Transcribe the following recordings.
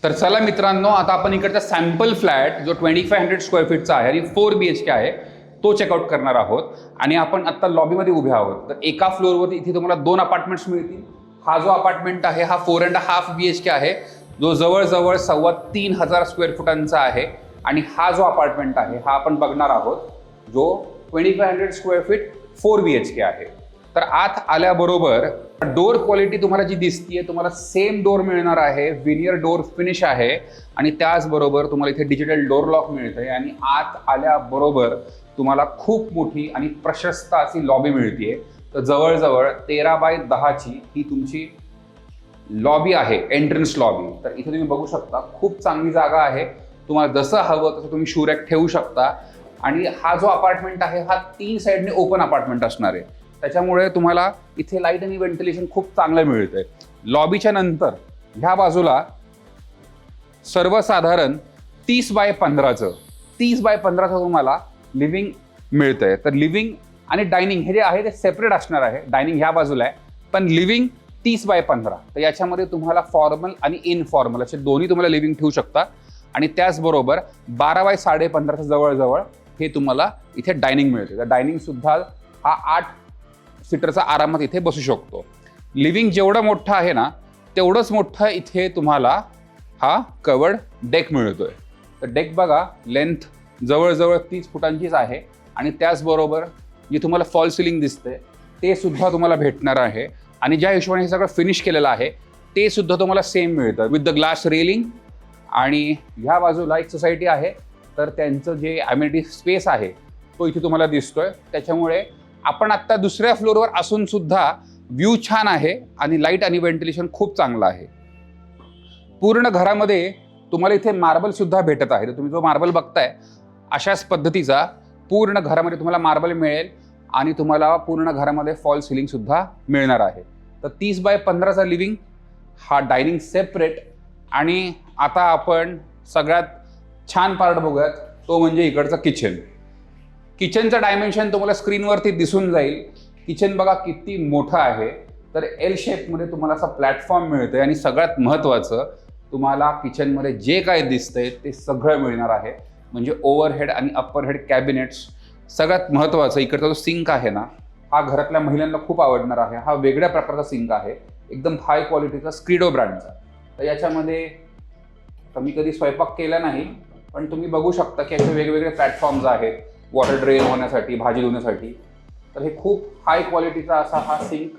तर चला मित्रांनो, आता आपण इकडचा सॅम्पल फ्लॅट जो 2500 स्क्वेअर फीटचा आहे आणि 4 BHK आहे तो चेकआउट करणार आहोत. आणि आपण आता लॉबीमध्ये उभे आहोत. तर एका फ्लोअरवरती इथे तुम्हाला 2 अपार्टमेंट्स मिळतील. हा जो अपार्टमेंट आहे हा 4.5 BHK आहे, जो जवळजवळ 3,500 स्क्वेअर फुटांचा आहे. आणि हा जो अपार्टमेंट आहे हा आपण बघणार आहोत जो 2500 स्क्वेअर फीट 4 BHK आहे. तर आत आल्याबरोबर डोर क्वालिटी तुम्हाला जी दिसतीये, तुम्हाला सेम डोर मिळणार आहे, विनियर डोर फिनिश आहे. आणि त्याचबरोबर तुम्हाला इथे डिजिटल डोर लॉक मिळतंय. आणि आत आल्याबरोबर तुम्हाला खूप मोठी आणि प्रशस्त अशी लॉबी मिळतीये. तर जवळजवळ 13 बाय 10ची ही तुमची लॉबी आहे, एंट्रन्स लॉबी. तर इथे तुम्ही बघू शकता खूप चांगली जागा आहे. तुम्हाला जसं हवं तसं तुम्ही शू रॅक ठेवू शकता. आणि हा जो अपार्टमेंट आहे हा 3 साईडने ओपन अपार्टमेंट असणार आहे. त्याच्यामुळे तुम्हाला इथे लाईट आणि व्हेंटिलेशन खूप चांगलं मिळतंय. लॉबीच्या नंतर ह्या बाजूला सर्वसाधारण 30 बाय 15चं तुम्हाला लिव्हिंग मिळतंय. तर लिव्हिंग आणि डायनिंग हे जे आहे ते सेपरेट असणार आहे. डायनिंग ह्या बाजूला आहे, पण लिव्हिंग 30 बाय 15. तर याच्यामध्ये तुम्हाला फॉर्मल आणि इनफॉर्मल असे दोन्ही तुम्हाला लिव्हिंग ठेवू शकता. आणि त्याचबरोबर 12 बाय 15.5चं जवळजवळ हे तुम्हाला इथे डायनिंग मिळते. तर डायनिंग सुद्धा हा 8 सीटरचा आरामात इथे बसू शकतो. लिव्हिंग जेवढं मोठं आहे ना तेवढंच मोठं इथे तुम्हाला हा कवर्ड डेक मिळतोय. तर डेक बघा, लेंथ जवळजवळ 30 फुटांचीच आहे. आणि त्याचबरोबर जे तुम्हाला फॉल सिलिंग दिसते ते सुद्धा तुम्हाला भेटणार आहे. आणि ज्या हिशोबाने हे सगळं फिनिश केलेलं आहे ते सुद्धा तुम्हाला सेम मिळतं विथ द ग्लास रेलिंग. आणि ह्या बाजूला एक सोसायटी आहे, तर त्यांचं जे ॲम्युनिटी स्पेस आहे तो इथे तुम्हाला दिसतोय. त्याच्यामुळे आपण आत्ता दुसऱ्या फ्लोअरवर असून सुद्धा व्ह्यू छान आहे आणि लाईट आणि व्हेंटिलेशन खूप चांगलं आहे. पूर्ण घरामध्ये तुम्हाला इथे मार्बल सुद्धा भेटत आहे. तर तुम्ही जो मार्बल बघताय अशाच पद्धतीचा पूर्ण घरामध्ये तुम्हाला मार्बल मिळेल. आणि तुम्हाला पूर्ण घरामध्ये फॉल सिलिंग सुद्धा मिळणार आहे. तर 30 बाय 15चा लिव्हिंग, हा डायनिंग सेपरेट. आणि आता आपण सगळ्यात छान पार्ट बघूयात, तो म्हणजे इकडचं किचन. किचनचं डायमेन्शन तुम्हाला स्क्रीनवरती दिसून जाईल. किचन बघा किती मोठं आहे. तर एल शेपमध्ये तुम्हाला असं प्लॅटफॉर्म मिळतंय. आणि सगळ्यात महत्त्वाचं, तुम्हाला किचनमध्ये जे काय दिसतंय ते सगळं मिळणार आहे. म्हणजे ओव्हरहेड आणि अप्परहेड कॅबिनेट्स. सगळ्यात महत्त्वाचं, इकडचा जो सिंक आहे ना हा घरातल्या महिलांना खूप आवडणार आहे. हा वेगळ्या प्रकारचा सिंक आहे, एकदम हाय क्वालिटीचा, स्क्रीडो ब्रँडचा. तर याच्यामध्ये मी कधी स्वयंपाक केला नाही, पण तुम्ही बघू शकता की असे वेगवेगळे प्लॅटफॉर्म्स आहेत वॉटर ड्रेन होण्यासाठी, भाजी धुण्यासाठी. तर हे खूप हाय क्वालिटीचा असा हा सिंक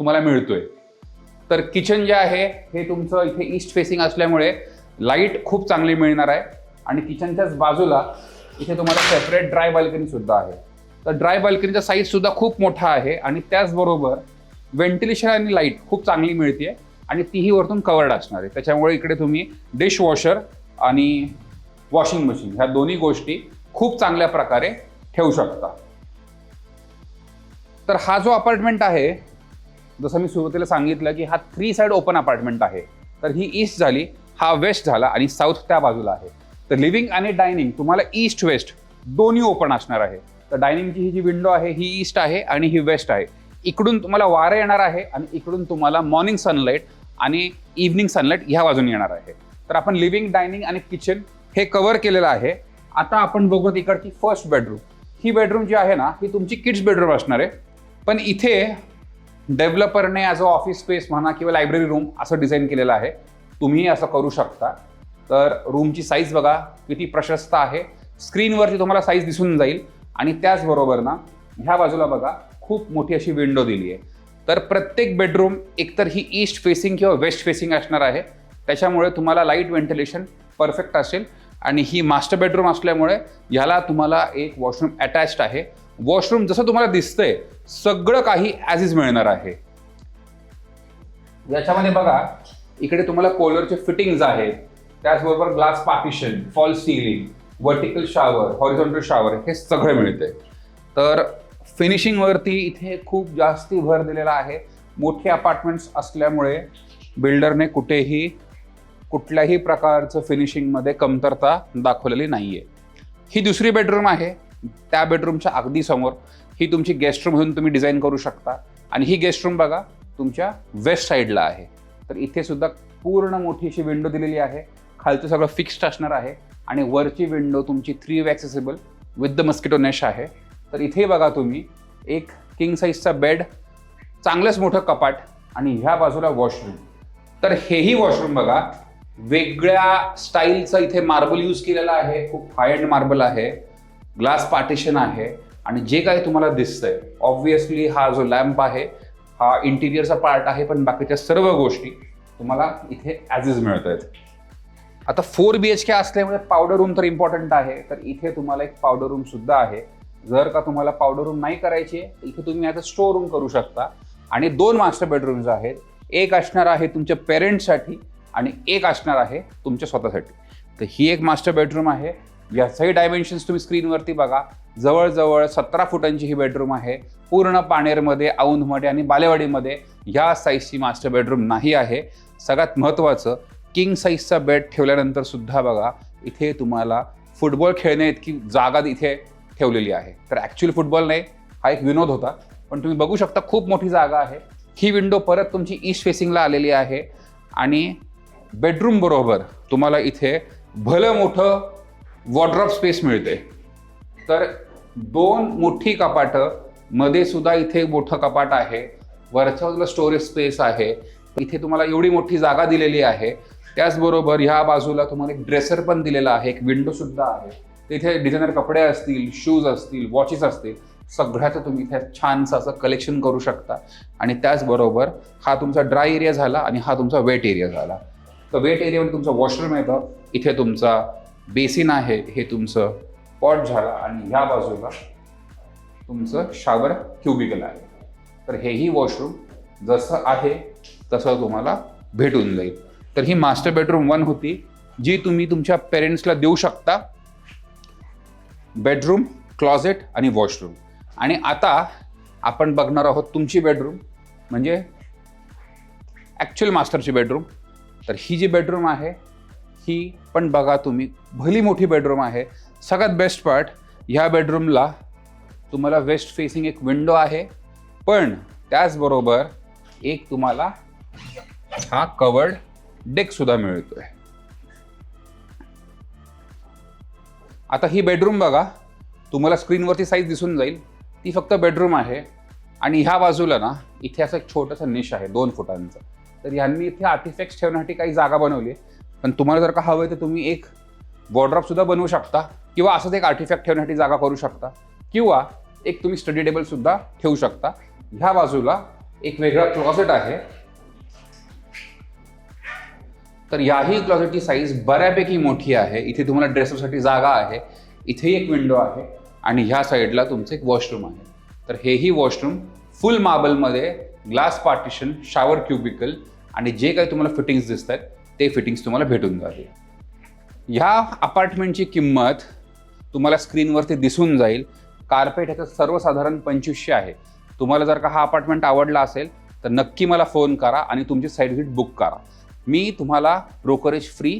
तुम्हाला मिळतोय. तर किचन जे आहे हे तुमचं इथे ईस्ट फेसिंग असल्यामुळे लाईट खूप चांगली मिळणार आहे. आणि किचनच्याच बाजूला इथे तुम्हाला सेपरेट ड्राय बाल्कनी सुद्धा आहे. तर ड्राय बाल्कनीचा साईज सुद्धा खूप मोठा आहे. आणि त्याचबरोबर व्हेंटिलेशन आणि लाईट खूप चांगली मिळते. आणि तीही वरतून कवर्ड असणार आहे. त्याच्यामुळे इकडे तुम्ही डिशवॉशर आणि वॉशिंग मशीन ह्या दोन्ही गोष्टी खूप चांगल्या प्रकारे ठेवू शकता. तर हा जो अपार्टमेंट आहे, जसं मी सुरुवातीला सांगितलं की हा 3 साइड ओपन अपार्टमेंट आहे. तर ही ईस्ट झाली, हा वेस्ट झाला आणि साऊथ त्या बाजूला आहे. तर लिव्हिंग आणि डायनिंग तुम्हाला ईस्ट वेस्ट दोन्ही ओपन असणार आहे. तर डायनिंगची ही जी विंडो आहे ही ईस्ट आहे आणि ही वेस्ट आहे. इकडून तुम्हाला वारं येणार आहे आणि इकडून तुम्हाला मॉर्निंग सनलाईट आणि इव्हनिंग सनलाईट ह्या बाजूने येणार आहे. तर आपण लिव्हिंग, डायनिंग आणि किचन हे कव्हर केलेलं आहे. आता आपण बघूत इकडची फर्स्ट बेडरूम. ही बेडरूम जी आहे ना ही तुमची किड्स बेडरूम असणार आहे. पण इथे डेव्हलपरने ॲज अ ऑफिस स्पेस म्हणा किंवा लायब्ररी रूम असं डिझाईन केलेलं आहे. तुम्ही असं करू शकता. तर रूमची साईज बघा किती प्रशस्त आहे. स्क्रीनवरती तुम्हाला साईज दिसून जाईल. आणि त्याचबरोबर ना ह्या बाजूला बघा खूप मोठी अशी विंडो दिली आहे. तर प्रत्येक बेडरूम एकतर ही ईस्ट फेसिंग किंवा वेस्ट फेसिंग असणार आहे. त्याच्यामुळे तुम्हाला लाईट व्हेंटिलेशन परफेक्ट असेल. आणि ही मास्टर बेडरूम असल्यामुळे ह्याला तुम्हाला एक वॉशरूम अटॅच्ड आहे. वॉशरूम जसं तुम्हाला दिसतंय सगळं काही ॲज इज मिळणार आहे. याच्यामध्ये बघा इकडे तुम्हाला कोलरचे फिटिंग्स आहेत. त्याचबरोबर glass partition, fall ceiling, vertical shower, horizontal shower हे सगळं मिळते. तर फिनिशिंगवरती इथे खूप जास्ती भर दिलेला आहे. मोठे अपार्टमेंट्स असल्यामुळे बिल्डरने कुठल्याही प्रकारचं फिनिशिंगमध्ये कमतरता दाखवलेली नाही आहे. ही दुसरी बेडरूम आहे. त्या बेडरूमच्या अगदी समोर ही तुमची गेस्ट रूम म्हणून तुम्ही डिझाईन करू शकता. आणि ही गेस्ट रूम बघा तुमच्या वेस्ट साईडला आहे. तर इथे सुद्धा पूर्ण मोठी अशी विंडो दिलेली आहे. खालचं सगळं फिक्स्ड असणार आहे आणि वरची विंडो तुमची 3 वे ॲक्सेसिबल विथ द मस्किटो नेश आहे. तर इथे बघा तुम्ही एक किंग साईजचा बेड, चांगलंच मोठं कपाट आणि ह्या बाजूला वॉशरूम. तर हेही वॉशरूम बघा वेगळ्या स्टाईलचं इथे मार्बल यूज केलेलं आहे, खूप हाय एंड मार्बल आहे, ग्लास पार्टिशन आहे आणि जे काही तुम्हाला दिसतंय ऑब्व्हियसली हा जो लॅम्प आहे हा इंटिरियरचा पार्ट आहे, पण बाकीच्या सर्व गोष्टी तुम्हाला इथे ॲज इज मिळत आहेत. आता 4 BHK असल्यामुळे पावडर रूम तर इम्पॉर्टंट आहे, तर इथे तुम्हाला एक पावडर रूम सुद्धा आहे. जर का तुम्हाला पावडर रूम नाही करायची आहे इथे तुम्ही आता स्टोर रूम करू शकता. आणि 2 मास्टर बेडरूम्स आहेत, एक असणार आहे तुमच्या पेरेंट्ससाठी आणि एक असणार आहे तुमच्या स्वतःसाठी. तर ही एक मास्टर बेडरूम आहे. याचाही डायमेन्शन्स तुम्ही स्क्रीनवरती बघा. जवळजवळ 17 फुटांची ही बेडरूम आहे. पूर्ण पाणेरमध्ये, औंधमध्ये आणि बालेवाडीमध्ये ह्या साईजची मास्टर बेडरूम नाही आहे. सगळ्यात महत्त्वाचं किंग साईजचा बेड ठेवल्यानंतर सुद्धा बघा इथे तुम्हाला फुटबॉल खेळण्या इतकी जागा इथे ठेवलेली आहे. तर ॲक्च्युअली फुटबॉल नाही, हा एक विनोद होता, पण तुम्ही बघू शकता खूप मोठी जागा आहे. ही विंडो परत तुमची ईस्ट फेसिंगला आलेली आहे आणि बेडरूम बरोबर तुम्हाला इथे भलं मोठं वॉर्डरोब स्पेस मिळते. तर 2 मोठी कपाटं, मध्ये सुद्धा इथे मोठं कपाट आहे, वरच्या बाजूला स्टोरेज स्पेस आहे. इथे तुम्हाला एवढी मोठी जागा दिलेली आहे. त्याचबरोबर ह्या बाजूला तुम्हाला एक ड्रेसर पण दिलेला आहे, एक विंडो सुद्धा आहे. तिथे डिझायनर कपडे असतील, शूज असतील, वॉचेस असतील, सगळ्याचं तुम्ही इथे छानसं असं कलेक्शन करू शकता. आणि त्याचबरोबर हा तुमचा ड्राय एरिया झाला आणि हा तुमचा वेट एरिया झाला. तर वेट एरियामध्ये तुमचं वॉशरूम येतं, इथे तुमचा बेसिन आहे, हे तुमचं पॉट झाला आणि ह्या बाजूला तुमचं शॉवर क्युबिकल आहे. तर हेही वॉशरूम जसं आहे तसं तुम्हाला भेटून जाईल. तर ही मास्टर बेडरूम 1 होती जी तुम्ही तुमच्या पेरेंट्सला देऊ शकता. बेडरूम, क्लॉजेट आणि वॉशरूम. आणि आता आपण बघणार आहोत तुमची बेडरूम, म्हणजे ॲक्च्युअल मास्टरची बेडरूम. तर ही जी बेडरूम आहे ही पण बघा तुम्ही भली मोठी बेडरूम आहे. सगळ्यात बेस्ट पार्ट, ह्या बेडरूमला तुम्हाला वेस्ट फेसिंग एक विंडो आहे, पण त्याचबरोबर एक तुम्हाला हा कवर्ड डेक सुद्धा मिळतोय. आता ही बेडरूम बघा, तुम्हाला स्क्रीनवरती साईज दिसून जाईल, ती फक्त बेडरूम आहे. आणि ह्या बाजूला ना इथे असं एक छोटंसं निश आहे 2 फुटांचं. तर ह्यांनी इथे आर्टिफॅक्ट्स ठेवण्यासाठी काही जागा बनवली, पण तुम्हाला जर का हवं तर तुम्ही एक वॉर्डरोब सुद्धा बनवू शकता किंवा असंच एक आर्टिफॅक्ट ठेवण्यासाठी जागा करू शकता किंवा एक तुम्ही स्टडी टेबल सुद्धा ठेवू शकता. ह्या बाजूला एक वेगळा क्लॉसेट आहे. तर याही क्लॉसेटची साईज बऱ्यापैकी मोठी आहे. इथे तुम्हाला ड्रेसरसाठी जागा आहे, इथेही एक विंडो आहे आणि ह्या साईडला तुमचं एक वॉशरूम आहे. तर हेही वॉशरूम फुल मार्बलमध्ये, ग्लास पार्टिशन, शॉवर क्युबिकल आणि जे काही तुम्हाला फिटिंग्स दिसत आहेत ते फिटिंग्स तुम्हाला भेटून जातील. ह्या अपार्टमेंटची किंमत तुम्हाला स्क्रीनवरती दिसून जाईल. कार्पेट ह्याचं सर्वसाधारण 2500 आहे. तुम्हाला जर का हा अपार्टमेंट आवडला असेल तर नक्की मला फोन करा आणि तुमची साईट व्हिजिट बुक करा. मी तुम्हाला ब्रोकरेज फ्री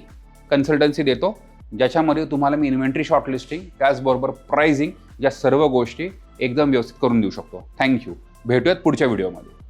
कन्सल्टन्सी देतो, ज्याच्यामध्ये तुम्हाला मी इन्व्हेंटरी शॉर्टलिस्टिंग त्याचबरोबर प्राइसिंग या सर्व गोष्टी एकदम व्यवस्थित करून देऊ शकतो. थँक्यू. भेटूयात पुढच्या व्हिडिओमध्ये.